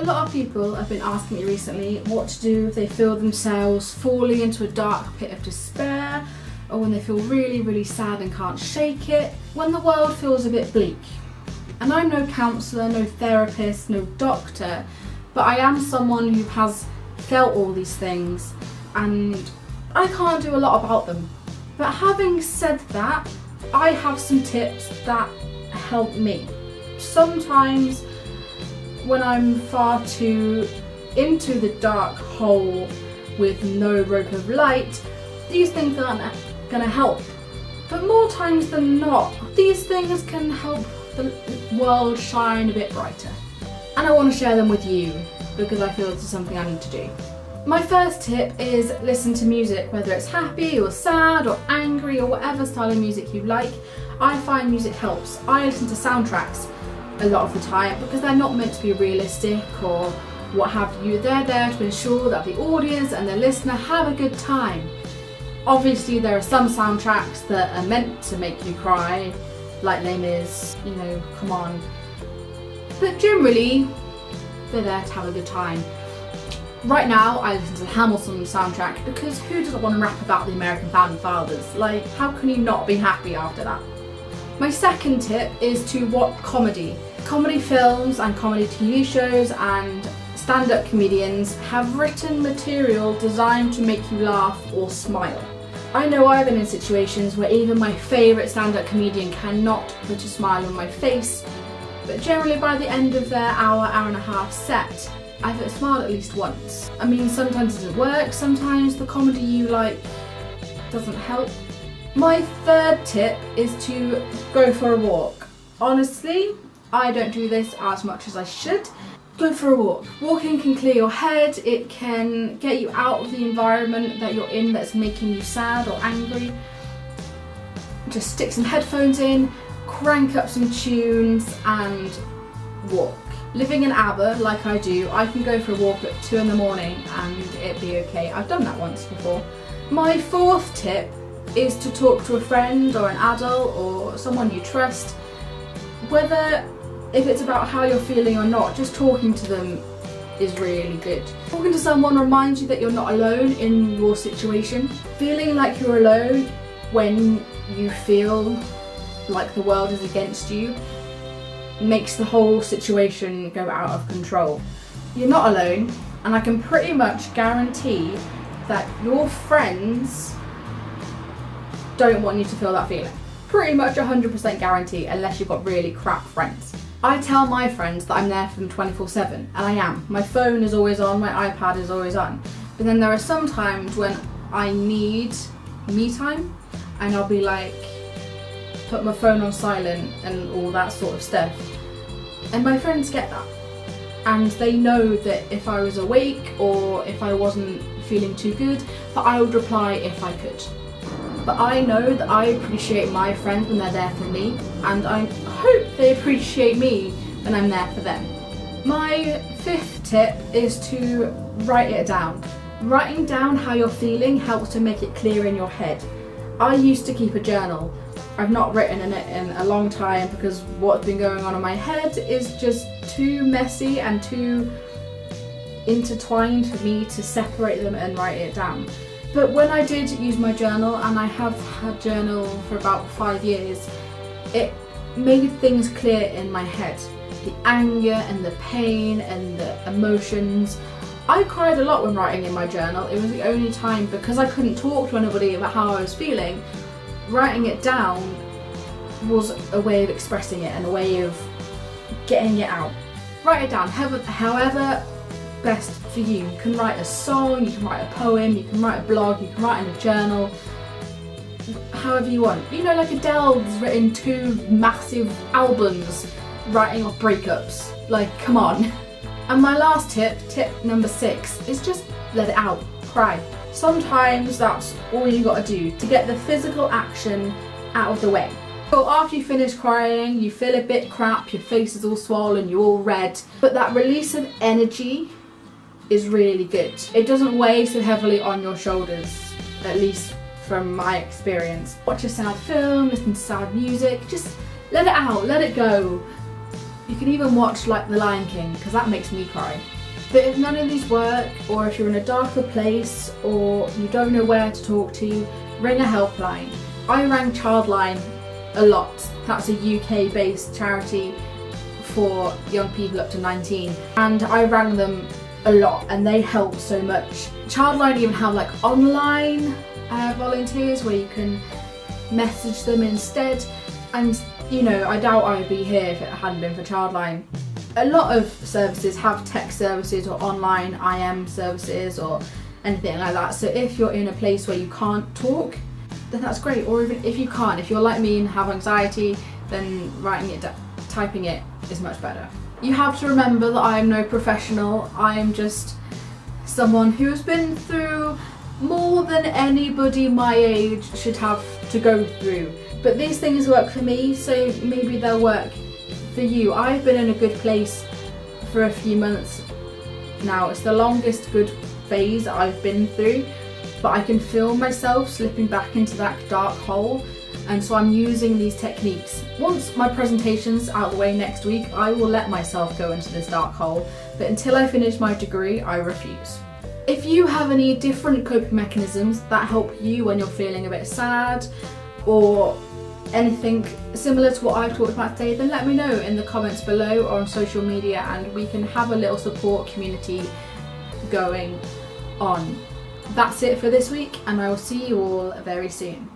lot of people have been asking me recently what to do if they feel themselves falling into a dark pit of despair, or when they feel really, really sad and can't shake it, when the world feels a bit bleak. And I'm no counsellor, no therapist, no doctor, but I am someone who has felt all these things and I can't do a lot about them. But having said that, I have some tips that help me. Sometimes when I'm far too into the dark hole with no rope of light, these things aren't going to help. But more times than not, these things can help the world shine a bit brighter. And I want to share them with you because I feel this is something I need to do. My first tip is listen to music, whether it's happy or sad or angry or whatever style of music you like. I find music helps. I listen to soundtracks a lot of the time because they're not meant to be realistic or what have you. They're there to ensure that the audience and the listener have a good time. Obviously there are some soundtracks that are meant to make you cry, like Les Mis, you know, come on. But generally, they're there to have a good time. Right now I listen to the Hamilton soundtrack because who doesn't want to rap about the American founding fathers? Like, how can you not be happy after that? My second tip is to watch comedy. Comedy films and comedy TV shows and stand-up comedians have written material designed to make you laugh or smile. I know I've been in situations where even my favourite stand-up comedian cannot put a smile on my face, but generally by the end of their hour and a half set, I've smiled at least once. I mean, sometimes it doesn't work, sometimes the comedy you like doesn't help. My third tip is to go for a walk. Honestly, I don't do this as much as I should. Go for a walk. Walking can clear your head, it can get you out of the environment that you're in that's making you sad or angry. Just stick some headphones in, crank up some tunes and walk. Living in Aber, like I do, I can go for a walk at 2 in the morning and it'd be okay. I've done that once before. My fourth tip is to talk to a friend or an adult or someone you trust. Whether if it's about how you're feeling or not, just talking to them is really good. Talking to someone reminds you that you're not alone in your situation. Feeling like you're alone when you feel like the world is against you makes the whole situation go out of control. You're not alone, and I can pretty much guarantee that your friends don't want you to feel that feeling. Pretty much 100% guarantee, unless you've got really crap friends. I tell my friends that I'm there for them 24/7, and I am. My phone is always on, my iPad is always on. But then there are some times when I need me time, and I'll be like, put my phone on silent and all that sort of stuff. And my friends get that. And they know that if I was awake or if I wasn't feeling too good, that I would reply if I could. But I know that I appreciate my friends when they're there for me, and I hope they appreciate me when I'm there for them. My fifth tip is to write it down. Writing down how you're feeling helps to make it clear in your head. I used to keep a journal. I've not written in it in a long time because what's been going on in my head is just too messy and too intertwined for me to separate them and write it down. But when I did use my journal, and I have had journal for about 5 years, it made things clear in my head. The anger and the pain and the emotions. I cried a lot when writing in my journal. It was the only time, because I couldn't talk to anybody about how I was feeling, writing it down was a way of expressing it and a way of getting it out. Write it down, however best for you. You can write a song, you can write a poem, you can write a blog, you can write in a journal, however you want. You know, like Adele's written 2 massive albums writing off breakups. Like, come on. And my last tip, tip number 6, is just let it out, cry. Sometimes that's all you gotta do to get the physical action out of the way. So after you finish crying, you feel a bit crap, your face is all swollen, you're all red, but that release of energy is really good. It doesn't weigh so heavily on your shoulders, at least from my experience. Watch a sad film, listen to sad music, just let it out, let it go. You can even watch like The Lion King, because that makes me cry. But if none of these work, or if you're in a darker place, or you don't know where to talk to, ring a helpline. I rang Childline a lot. That's a UK based charity for young people up to 19, and I rang them a lot and they help so much. Childline even have like online volunteers where you can message them instead, and you know, I doubt I would be here if it hadn't been for Childline. A lot of services have text services or online IM services or anything like that, so if you're in a place where you can't talk, then that's great. Or even if you can't, if you're like me and have anxiety, then typing it is much better. You have to remember that I am no professional. I am just someone who's been through more than anybody my age should have to go through. But these things work for me, so maybe they'll work for you. I've been in a good place for a few months now. It's the longest good phase I've been through, but I can feel myself slipping back into that dark hole, and so I'm using these techniques. Once my presentation's out of the way next week, I will let myself go into this dark hole, but until I finish my degree, I refuse. If you have any different coping mechanisms that help you when you're feeling a bit sad, or anything similar to what I've talked about today, then let me know in the comments below or on social media, and we can have a little support community going on. That's it for this week, and I will see you all very soon.